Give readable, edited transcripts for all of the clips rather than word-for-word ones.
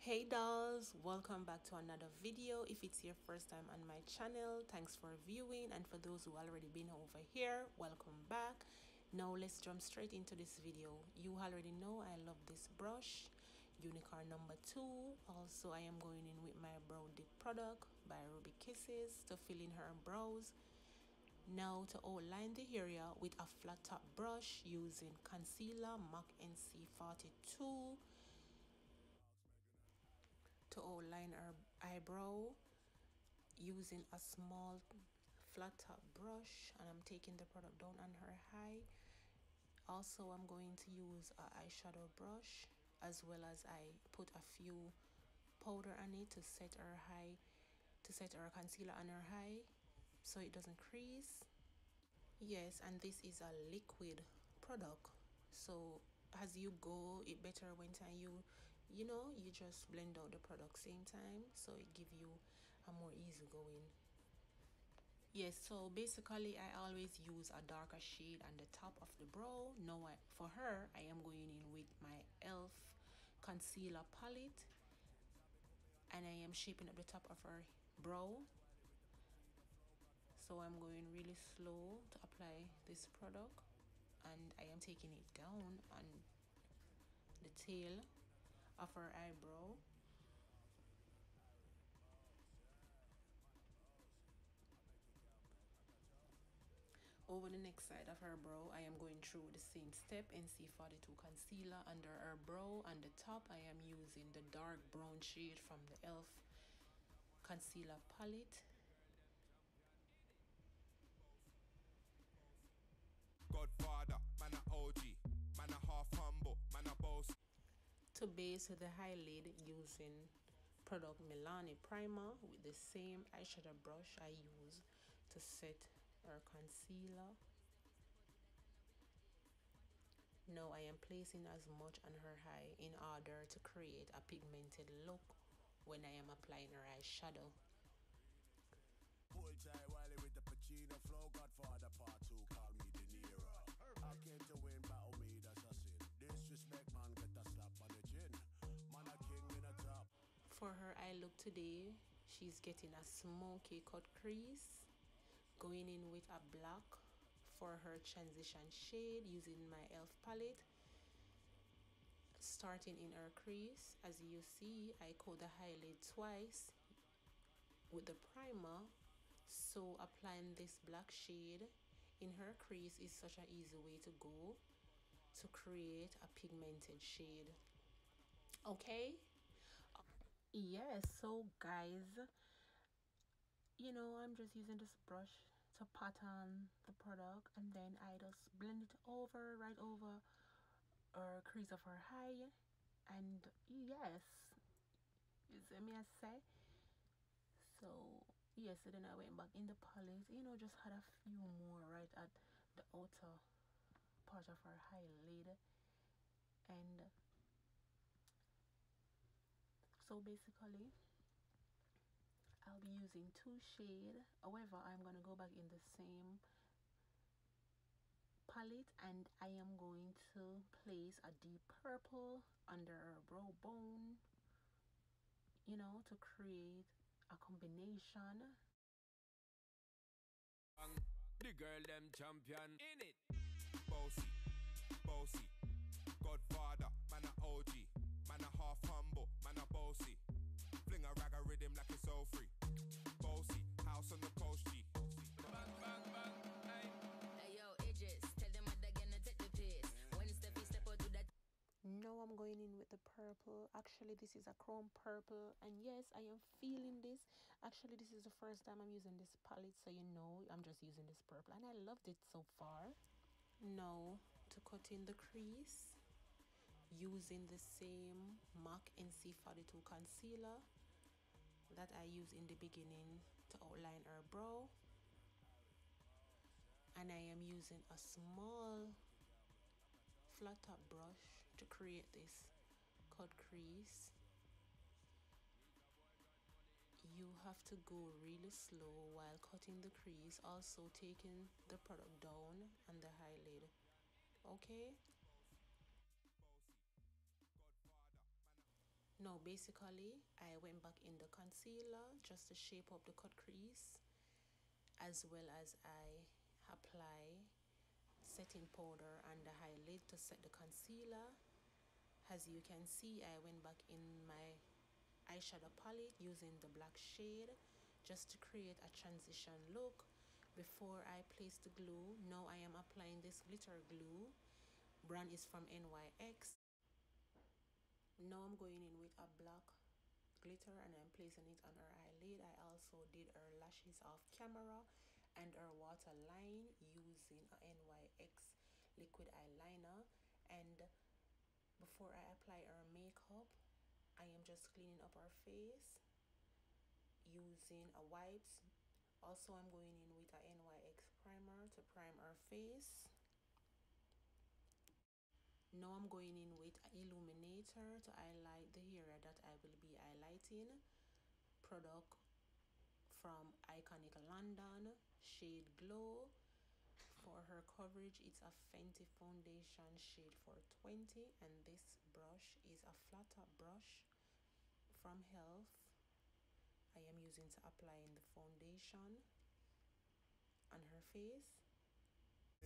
Hey dolls, welcome back to another video. If it's your first time on my channel, thanks for viewing, and for those who already been over here, welcome back. Now let's jump straight into this video. You already know I love this brush, unicorn number 2. Also, I am going in with my Browdip product by Ruby Kisses to fill in her brows. Now to outline the area with a flat top brush using concealer MAC NC42 to outline her eyebrow using a small flat top brush, and I'm taking the product down on her eye. Also, I'm going to use a eyeshadow brush, as well as I put a few powder on it to set her eye, to set her concealer on her eye so it doesn't crease. Yes, and this is a liquid product, so as you go, it better when time you just blend out the product same time, so it give you a more easy going. Yes, so basically I always use a darker shade on the top of the brow. Now for her, I am going in with my elf concealer palette, and I am shaping up the top of her brow. So I'm going really slow to apply this product, and I am taking it down on the tail of her eyebrow. Over the next side of her brow, I am going through the same step, NC42 concealer under her brow. On the top, I am using the dark brown shade from the elf concealer palette. Godfather, man a OG, man a half humble, man a boss. To base the eyelid, using product Milani primer with the same eyeshadow brush I use to set our concealer. Now I am placing as much on her eye in order to create a pigmented look when I am applying her eyeshadow. Pull tight Wiley with the Pacino flow, Godfather part 2, call me De Niro. I came to win, battle me, that's a sin. Disrespect, man, get a slap on the chin. Man, a king in a top. For her eye look today, she's getting a smoky cut crease, going in with a black for her transition shade using my elf palette. Starting in her crease, as you see, I coat the eyelid twice with the primer, so applying this black shade in her crease is such an easy way to go to create a pigmented shade. Okay, yes, so guys, I'm just using this brush to pattern the product, and then I just blend it over, right over her crease of her eye. And yes, you see me I say. So yes, so then I went back in the palette, just had a few more right at the outer part of her eyelid. And so basically I'll be using 2 shades. However, I'm gonna go back in the same palette, and I am going to place a deep purple under her brow bone, to create a combination. The girl them champion in it. Bossy, bossy. Godfather, man a OG, man a half humble, man a bossy. Fling a rag a rhythm like it's all free. Bossy, house on the coast G. Bang bang bang, Hey yo, Idris, tell them what they're gonna take the piss. When Steffi step out to that. Now I'm going in with the purple. Actually, this is a chrome purple, and yes, I am feeling this. Actually, this is the first time I'm using this palette, so I'm just using this purple, and I loved it so far. Now to cut in the crease, using the same MAC NC42 concealer that I used in the beginning to outline her brow, and I am using a small flat top brush to create this cut crease. You have to go really slow while cutting the crease, also taking the product down on the eyelid. Okay, Now basically I went back in the concealer just to shape up the cut crease, as well as I apply setting powder and the highlight to set the concealer. As you can see, I went back in my eyeshadow palette using the black shade just to create a transition look before I place the glue. Now I am applying this glitter glue. Brand is from NYX. Now I'm going in with a black glitter and I'm placing it on her eyelid. I also did her lashes off camera and her waterline using a NYX liquid eyeliner. And before I apply her makeup, I am just cleaning up her face using a wipes. Also, I'm going in with a NYX primer to prime her face. Now I'm going in with an illuminator to highlight the area that I will be highlighting. Product from Iconic London, shade Glow. For her coverage, it's a Fenty foundation shade 420, and this brush is a flat top brush from Health. I am using to apply in the foundation on her face.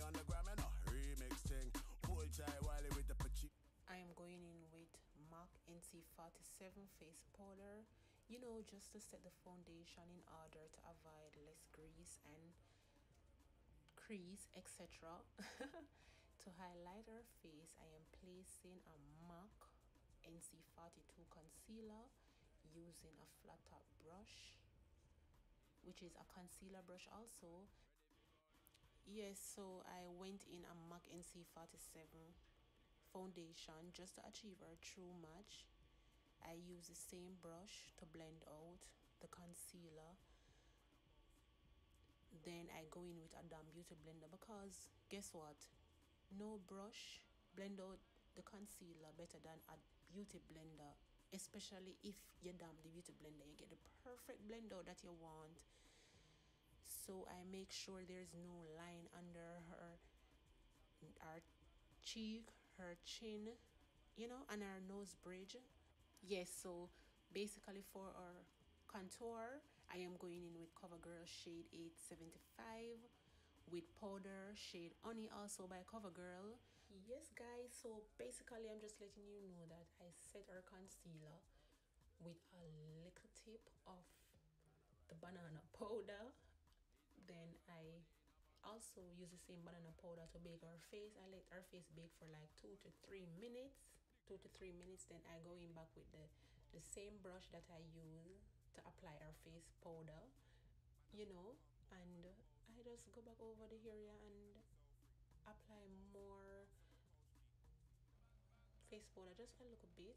On the gram and a remix thing. Pull tight Wiley with the pachi. I am going in with MAC NC47 face powder, you know, just to set the foundation in order to avoid less grease and crease, etc. To highlight her face, I am placing a MAC NC42 concealer using a flat top brush, which is a concealer brush also. Yes, so I went in a MAC NC47 foundation just to achieve a true match. I use the same brush to blend out the concealer. Then I go in with a damp beauty blender because guess what? No brush blend out the concealer better than a beauty blender. Especially if you damp the beauty blender, you get the perfect blend out that you want. So I make sure there's no line under her cheek, her chin, you know, and her nose bridge. Yes, so basically for our contour, I am going in with CoverGirl shade 875 with powder shade Honey, also by CoverGirl. Yes guys, so basically I'm just letting you know that I set our concealer with a little tip of the banana powder. Then I also use the same banana powder to bake our face. I let our face bake for like 2 to 3 minutes. 2 to 3 minutes. Then I go in back with the same brush that I use to apply our face powder, you know, and I just go back over the area and apply more face powder, just a little bit.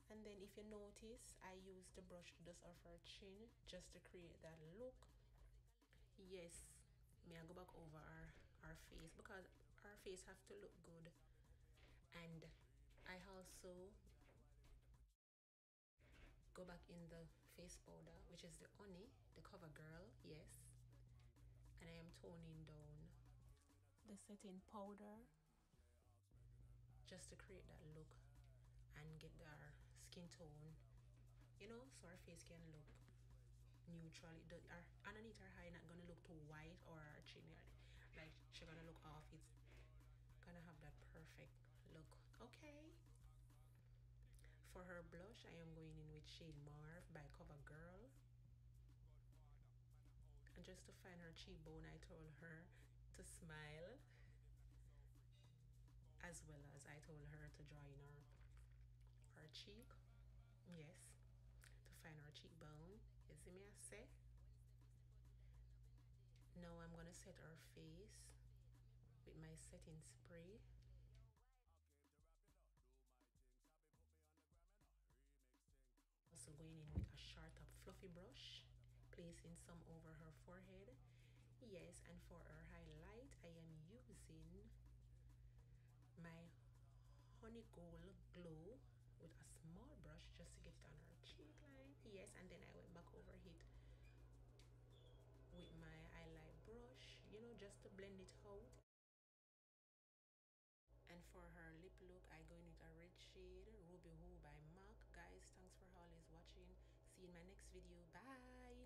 And then if you notice, I use the brush to dust off her chin just to create that look. Yes, may I go back over our face because our face have to look good. And I also go back in the face powder, which is the Honey, the CoverGirl, yes. And I am toning down the setting powder just to create that look and get our skin tone, you know, so our face can look neutral. Our underneath her eye not gonna look too white, or our chin like she's gonna look off. It's gonna have that perfect look. Okay, for her blush, I am going in with shade Mauve by CoverGirl. And just to find her cheekbone, I told her to smile, as well as I told her to draw in her cheek. Yes, to find her cheekbone. You see me I say? Now I'm gonna set her face with my setting spray. Also going in with a short top fluffy brush, placing some over her forehead. Yes, and for her highlight, I am using my Honey Gold Glow with a small brush just to get it on her cheek line. Yes, and then I went back over it with my highlight brush, you know, just to blend it out. And for her lip look, I go in with a red shade, Ruby Woo by MAC. Guys, thanks see you in my next video. Bye.